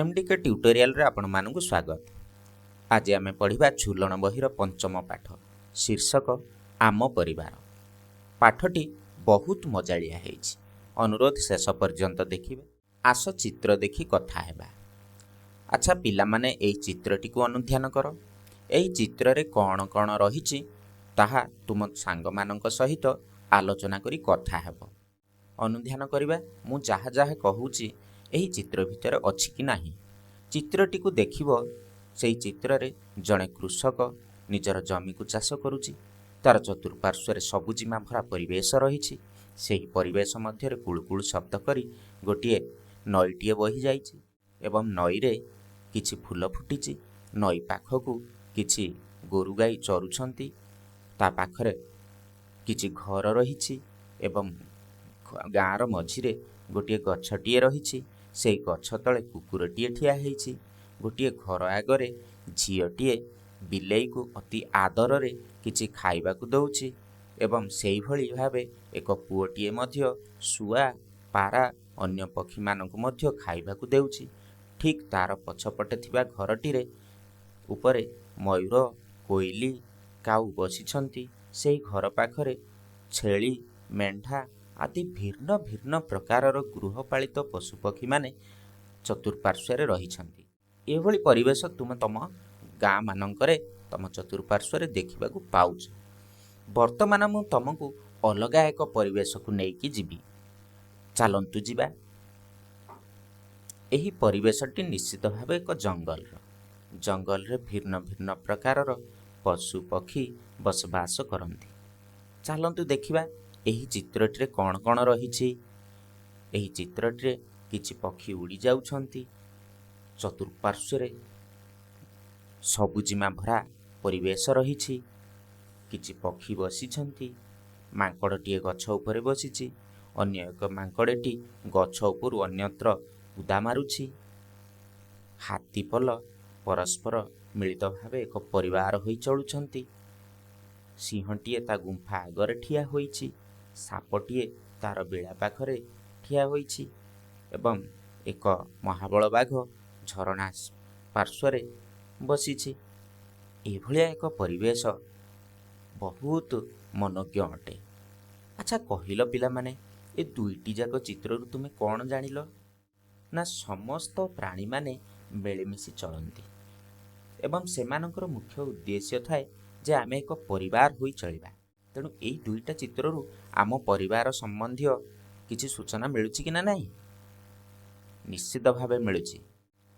mdktutorial रे आपण मानकु स्वागत। आज आमे पढ़िबा झुलन बहिर पंचम पाठ शीर्षक आम परिवार। पाठटी बहुत मजालिया हेछि। अनुरोध शेष पर्यंत देखिबे। आस चित्र देखि कथा हेबा। अच्छा पिला माने एई चित्रटी को अनुध्यान करो। एई चित्र रे कोन कोन रहिछि ताहा तुम सांग मानक सहित आलोचना करी कथा हेबो। अनुध्यान करिबा। मु जाहा जाहा कहूछि एही चित्र भितर अछि कि नाही। चित्रटी को देखिबो। सेही चित्र रे जणे कृषक निजर जमी को चाष करूछि। तार चतुर्पार्श्व रे सबुजिमा भरा परिवेश रहिछि। सेही परिवेश मध्य रे कुळकुळ शब्द करी गोटिए नईटिए बही जाइछि एवं नई रे किछि फूल फुटिछि। नई पाखकु किछि गोरु गाई चरुछंती। ता पाखरे किछि घर रहिछि एवं गाँर मझिरे गोटिए गछटिए रहिछि। सेई गछ तळे कुकुरटिए ठिया हेइछि। गोटिए घर आगरे झियटिए बिलेई को अति आदर रे किछि खाइबाकु दउछि एवं सेई भଳି भाबे एक पुओटिए मध्य सुआ पारा अन्य पक्षी मानकु मध्य खाइबाकु देउछि। ठीक तार पछपटे थिबा घरटिरे उपरे मयूर कोइली काउ बसिछंती। सेई घर पाखरे छेली मेंढा आदि भिन्न भिन्न प्रकारर गृहपालित पशुपक्षी माने चतुर्पार्श्व रे रहिछंती। एभଳି परिवेश तुम तम गाँ मानकरे तम चतुर्पार्श्व रे देखिबाकु पाउछ। वर्तमान मु तमकु अलगा एक परिवेश को नेकी जिबी। चालंतु जिबा। एही परिवेशटी निश्चित भावे एक जंगल रे भिन्न भिन्न प्रकारर पशु पक्षी बसवास करंती। चालंतु देखिबा एही चित्रटिरे कोन कोन रहिछि। एही चित्रटिरे किछि पक्षी उड़ी जाउछंती। चतुर्पार्श्व रे सबुजिमा भरा परिवेश रहिछि। किछि पक्षी बसिछंती। मांकड़टिए गछ उपरे बसिछि। अन्य एक मांकड़टी गछ उपरु अन्यत्र उदा मारुछि। हाथीपल परस्पर मिलित भावे एक परिवार होई चलुछंती। सिंहटिए ता गुंफा आगरे ठिया होइछि। सापटिए तार बेड़ा पाखरे ठिया होइछि एवं एक महाबल बाघ झरणा पार्श्वरे बसिछि। एभलिया एक परिवेश बहुत मनोज्ञ अटे। अच्छा कहिलो पिला माने ए दुईटी जाक चित्ररु तुमे कोन जानिलो ना समस्त प्राणी माने मिलिमिशि चलंती एवं सेमानकर मुख्य उद्देश्य थाए जे आमे एक परिवार होई चलिबा। तेणु एई दुईटा चित्ररु आम परिवार संबंधी किछि सूचना मिलुछि कि ना नाही। निश्चित भावे मिलुछि।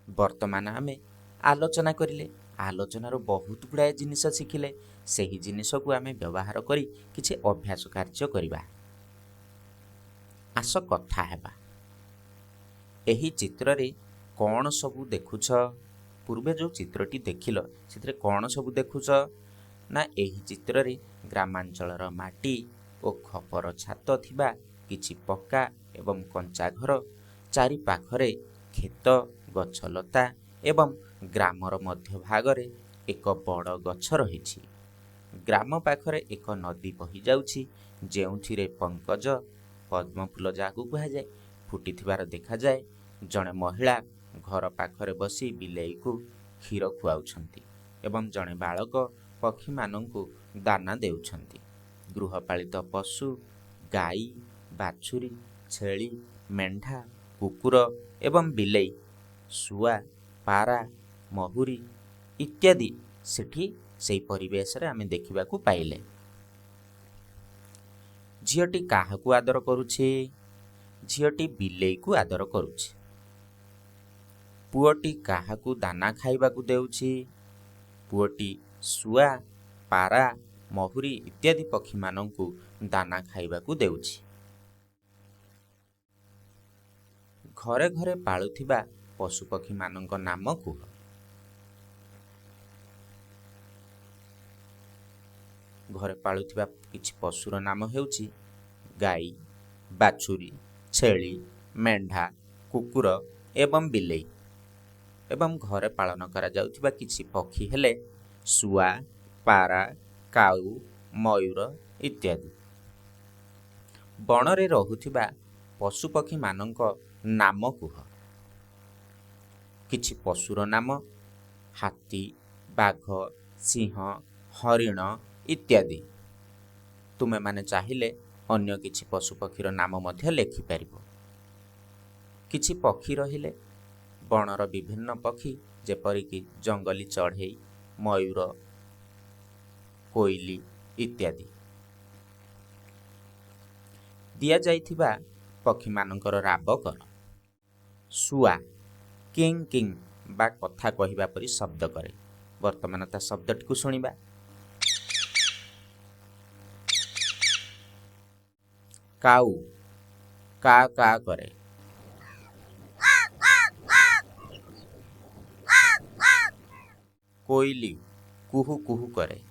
वर्तमान आमे आलोचना करिले। आलोचनार बहुत गुड़ाए जिनिस शिखिले। सेही जिनिस को आमे व्यवहार करी किछि अभ्यास कार्य करिबा। आस कथा हेबा। एही चित्र रे कोन सबु देखुछ। पूर्वे जो चित्रटी देखिल सेतरे कोन सबु देखुछ ना एही चित्र रे ग्रामांचलर माटी ओ खपर छात थिबा किछि पक्का एवं कंचा घर। चारि पाखरे खेत गछलता एवं ग्रामर मध्य भागरे एक बड़ गछ रहिछि। ग्राम पाखरे एक नदी बही जाउछि जेउथिरे पंकज पद्म फूल जाकु कुहा जाय फुटी थिबार देखा जाय। जणे महिला घर पाखरे बसी बिलेई को क्षीर खुआउछंती एवं जणे बालक पक्षी मानंकु दाना देउछंती। गृहपालित पशु गाई बाछुरी छेली मेंढा कुकुर एवं बिलेई सुआ पारा महुरी इत्यादि सेठी सेई परिवेश रे आमे देखिबाकू पाइले। झियटी काहाकू आदर करूछि। झियटी बिलेई को आदर करूछि। पुओटी काहाकू दाना खाइबाकू देउछि। पुओटी सुआ पारा महुरी इत्यादि पक्षी मानंकु दाना खाइबाकू देउछि। घरे घरे पाळुथिबा पशुपक्षी मानंक नाम कुह। घरे पाळुथिबा किछि पशुर नाम हेउछि गाई बाछुरी छेली मेंढा कुकुर एवं बिलेई। एवं घरे पालन करा जाउथिबा किछि पक्षी हेले सुआ पारा काऊ मयूर इत्यादि। बणरे रहुथिबा पशुपक्षी मानंक नाम कुह। किछि पशुर नाम हाथी बाघ सिंह हरिण इत्यादि। तुमे माने चाहिए अन्य किछि पशु पक्षीर नाम मध्य लेखिपारिब। किछि पक्षी रहिले बणर विभिन्न पक्षी जेपरिक जंगली चढ़ई मयूर कोइली इत्यादि। दिया जाइथिबा पक्षी मानकर राब कर। शुआ किंग किंग बा कथा कहिबा परि शब्द करे। वर्तमान ता शब्दटी को सुनिबा। काऊ का का करे। कोइली कुहू कुहू करे।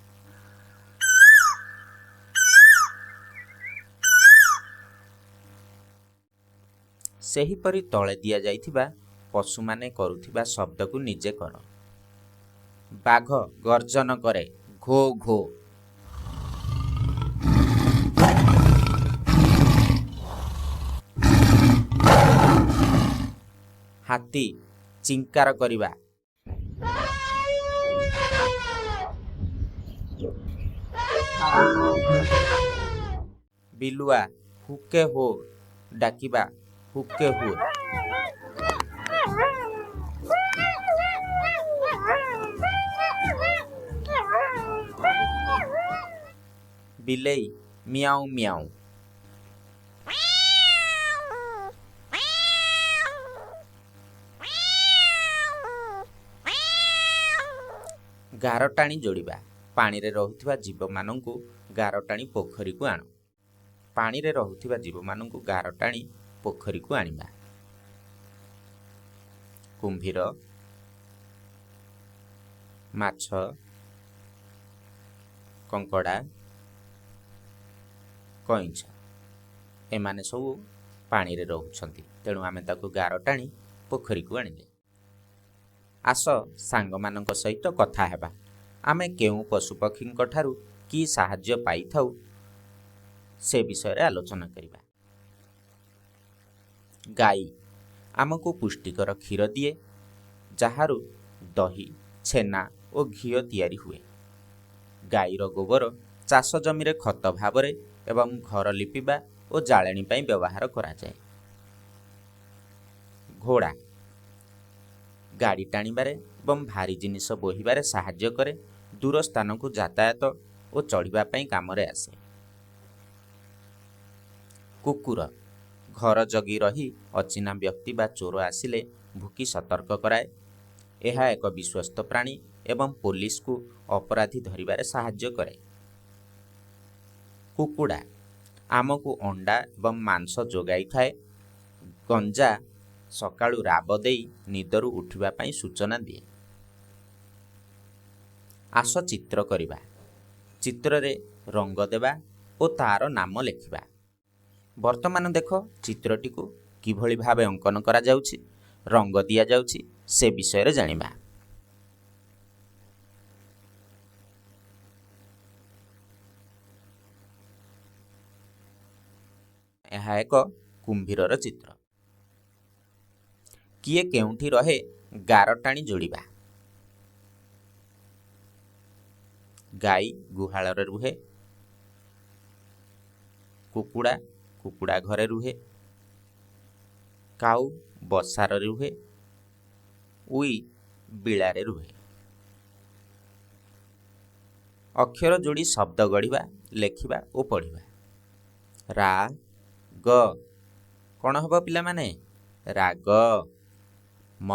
सेहीपरि तले दिया जाइथिबा पशु माने करुथिबा शब्द को निजे कर। बाघ गर्जन करे घो घो। हाथी चिंकार करिबा। बिलुआ हुके हो डाकिबा हुके हो। बिलेई मियाऊ मियाऊ। गार टाणी जोड़िबा पानी रे रहुथिबा जीव मानंकु गार टाणी पोखरी को आण। पानी रे रहुथिबा जीव मानंकु गार टाणी पोखरी को आनिबा। कुंभीर माछ कंकड़ा कईंछ एमाने सब पानी रे रहुछंती। तेणु आमे ताकु गार टाणी पोखरी को आनिले। आस सांग मानक सहित कथा हेबा। आमे केउ पशु पक्षी ठारू की साहाय्य पाई थाउ से विषय रे आलोचना करिबा। गाई आमको पुष्टिकर क्षीर दिए जहारू दही छेना और घी तैयारी हुए। गाईर गोबर चाष जमी रे खत भाव एवं घर लिपिबा और जाळेणी पाई व्यवहार करा जाए। घोड़ा गाड़ी टाणिबारे एवं भारी जिनिस बोहिबारे साहाय्य करे। दूर स्थान को यातायात और चढ़िबा पाई कामरे आसे। कुकुर घर जगी रही अचिना व्यक्ति बा चोर आसिले भूकी सतर्क कराए। यह एक विश्वस्त प्राणी एवं पुलिस को अपराधी धरिबारे साहाय्य करे। कुकुड़ा आमको अंडा एवं मांस जोगाई थाए। गंजा सकाळु राब देई निदरु उठिबा पाई सूचना दिए। आस चित्र करिबा चित्र रे रंग देबा और तार नाम लेखिबा। वर्तमान देख चित्रटी को किभଳି भावे अंकन करा जाउछि रंग दिया जाउछि से विषय रे जानिबा। यह एक कुंभीरर चित्र। किए केउठी रहे गार टाणी जोड़िबा। गाई गुहाल रे रुहे। कुकुड़ा कुकुड़ा घरे रुहे। काऊ बसार रुहे। उई बिलारे रुहे। अक्षर जोड़ी शब्द गढ़िबा लेखिबा और पढ़िबा। रा ग कौन हब पिला माने राग। म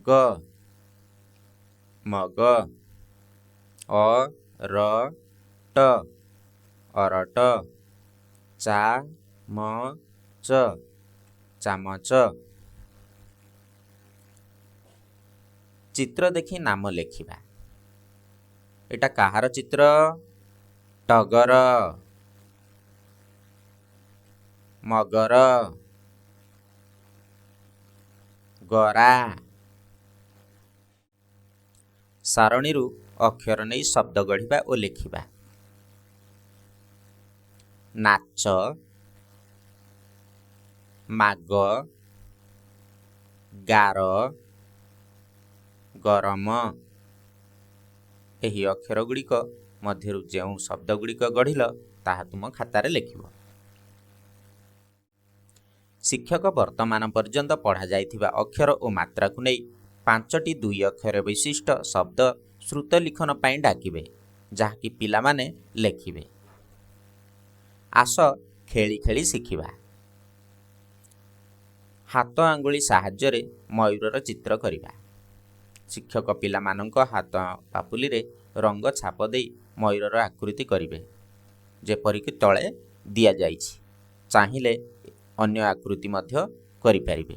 ग मग। अ र ट अरट। चा म च चामच। चित्र देखी नाम लेखिबा। एटा काहार चित्र टगर मगर गरा। सारणीरु अक्षर नहीं शब्द गढ़िबा और लेखिबा। नाच माग गार ଗରମ। ଏହି ଅକ୍ଷରଗୁଡ଼ିକ ମଧ୍ୟରୁ ଯେଉଁ ଶବ୍ଦଗୁଡ଼ିକ ଗଢ଼ିଲ ତାହା ତୁମ ଖାତାରେ ଲେଖିବ। ଶିକ୍ଷକ ବର୍ତ୍ତମାନ ପର୍ଯ୍ୟନ୍ତ ପଢ଼ାଯାଇଥିବା ଅକ୍ଷର ଓ ମାତ୍ରାକୁ ନେଇ 5ଟି 2 ଅକ୍ଷର ବିଶିଷ୍ଟ ଶବ୍ଦ ଶ୍ରୁତ ଲିଖନ ପାଇଁ ଡାକିବେ, ଯାହାକି ପିଲାମାନେ ଲେଖିବେ। ଆସ ଖେଳି ଖେଳି ଶିଖିବା। ହାତ ଆଙ୍ଗୁଳି ସାହାଯ୍ୟରେ ମୟୂରର ଚିତ୍ର କରିବା। ଶିକ୍ଷକ ପିଲାମାନଙ୍କ ହାତ ପାପୁଲିରେ ରଙ୍ଗ ଛାପ ଦେଇ ମୟୂରର ଆକୃତି କରିବେ, ଯେପରିକି ତଳେ ଦିଆଯାଇଛି। ଚାହିଁଲେ ଅନ୍ୟ ଆକୃତି ମଧ୍ୟ କରିପାରିବେ।